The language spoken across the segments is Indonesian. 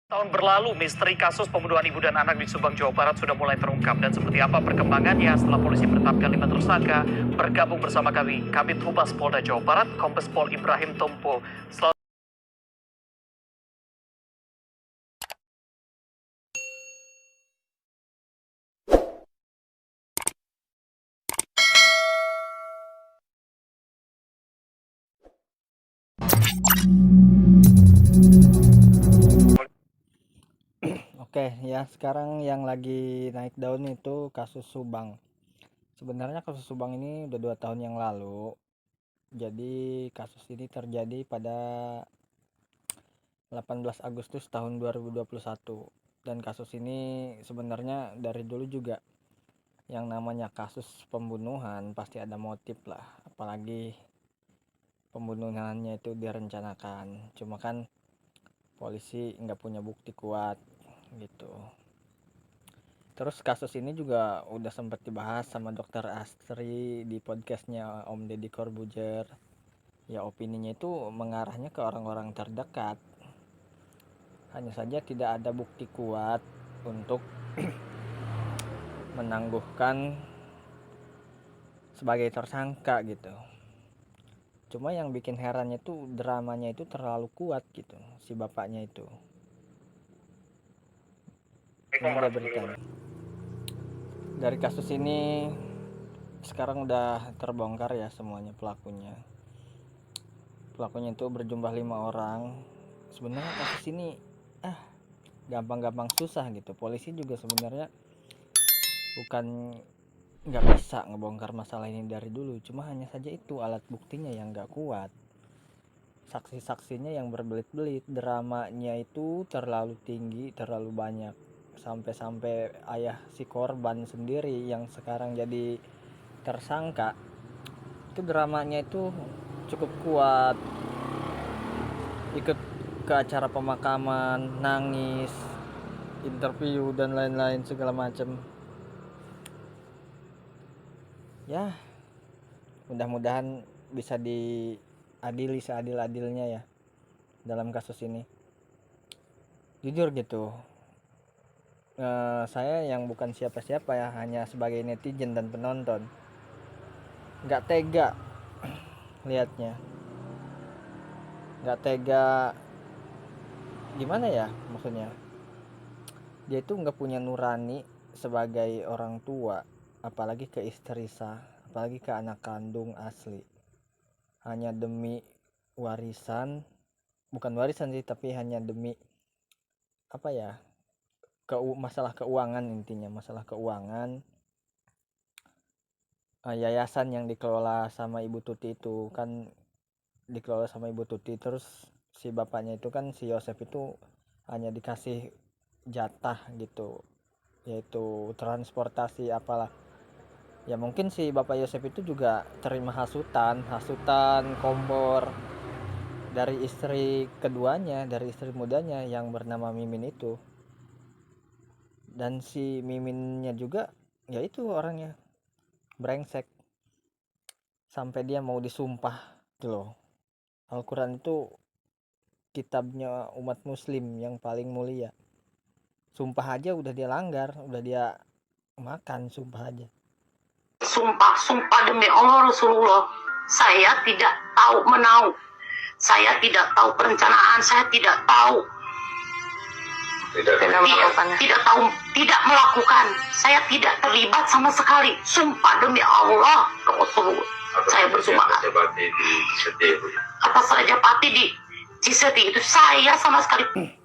Tahun berlalu, misteri kasus pembunuhan ibu dan anak di Subang, Jawa Barat sudah mulai terungkap. Dan seperti apa perkembangannya setelah polisi menetapkan 5 tersangka? Bergabung bersama kami, Kabid Humas Polda Jawa Barat, Kombes Pol Ibrahim Tompo. Oke, ya sekarang yang lagi naik daun itu kasus Subang. Sebenarnya kasus Subang ini udah 2 tahun yang lalu. Jadi kasus ini terjadi pada 18 Agustus tahun 2021. Dan kasus ini sebenarnya dari dulu juga yang namanya kasus pembunuhan pasti ada motif lah. Apalagi pembunuhannya itu direncanakan. Cuma kan polisi nggak punya bukti kuat gitu. Terus kasus ini juga udah sempat dibahas sama dokter Astri di podcastnya Om Deddy Corbuzier. Ya opininya itu mengarahnya ke orang-orang terdekat. Hanya saja tidak ada bukti kuat untuk menangguhkan sebagai tersangka gitu. Cuma yang bikin herannya tuh dramanya itu terlalu kuat gitu, si bapaknya itu. Ini ada beritanya. Dari kasus ini sekarang udah terbongkar ya semuanya pelakunya. Pelakunya itu berjumlah 5 orang. Sebenarnya kasus ini gampang-gampang susah gitu. Polisi juga sebenarnya bukan nggak bisa ngebongkar masalah ini dari dulu, cuma hanya saja itu alat buktinya yang nggak kuat, saksi-saksinya yang berbelit-belit, dramanya itu terlalu tinggi, terlalu banyak, sampai-sampai ayah si korban sendiri yang sekarang jadi tersangka itu dramanya itu cukup kuat, ikut ke acara pemakaman, nangis, interview dan lain-lain segala macam. Ya, mudah-mudahan bisa diadili seadil-adilnya ya dalam kasus ini. Jujur gitu, saya yang bukan siapa-siapa ya, hanya sebagai netizen dan penonton, nggak tega lihatnya, nggak tega. Gimana ya maksudnya, dia itu nggak punya nurani sebagai orang tua, apalagi ke istri sah, apalagi ke anak kandung asli, hanya demi warisan, bukan warisan sih, tapi hanya demi apa ya, masalah keuangan, intinya masalah keuangan. Yayasan yang dikelola sama Ibu Tuti itu kan dikelola sama Ibu Tuti, terus si bapaknya itu kan si Yosef itu hanya dikasih jatah gitu, yaitu transportasi apalah. Ya mungkin si bapak Yosef itu juga terima hasutan kompor dari istri keduanya, dari istri mudanya yang bernama Mimin itu. Dan si Miminnya juga ya itu orangnya brengsek sampai dia mau disumpah gitu loh. Al-Quran itu kitabnya umat muslim yang paling mulia, sumpah aja udah dia langgar, udah dia makan sumpah aja. Sumpah demi Allah Rasulullah, saya tidak tahu menau, saya tidak tahu perencanaan, saya tidak tahu, tidak tahu, tidak melakukan, saya tidak terlibat sama sekali. Sumpah demi Allah Rasulullah, saya bersumpah atas Raja Pati di Ciseti itu saya sama sekali.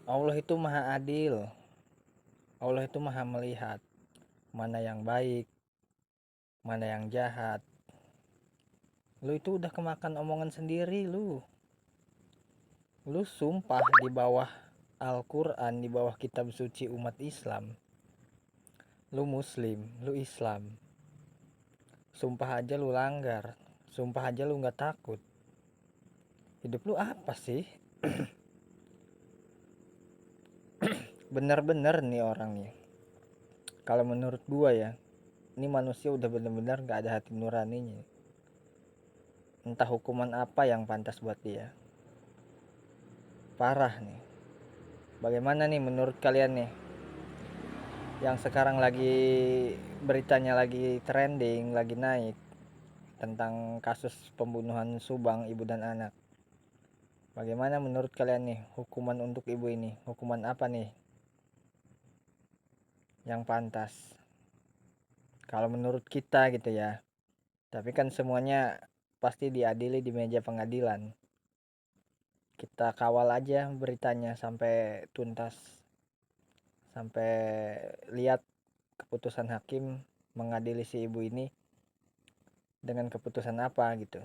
Allah itu maha adil, Allah itu maha melihat mana yang baik, mana yang jahat. Lu itu udah kemakan omongan sendiri. Lu sumpah di bawah Al-Quran, di bawah kitab suci umat Islam. Lu muslim, lu Islam, sumpah aja lu langgar, sumpah aja lu gak takut. Hidup lu apa sih? Bener-bener nih orangnya, kalau menurut gua ya, ini manusia udah bener-bener gak ada hati nuraninya. Entah hukuman apa yang pantas buat dia. Parah nih. Bagaimana nih menurut kalian nih? Yang sekarang lagi beritanya lagi trending, lagi naik tentang kasus pembunuhan Subang ibu dan anak. Bagaimana menurut kalian nih hukuman untuk ibu ini? Hukuman apa nih yang pantas? Kalau menurut kita gitu ya. Tapi kan semuanya pasti diadili di meja pengadilan. Kita kawal aja beritanya sampai tuntas. Sampai lihat keputusan hakim mengadili si ibu ini dengan keputusan apa gitu.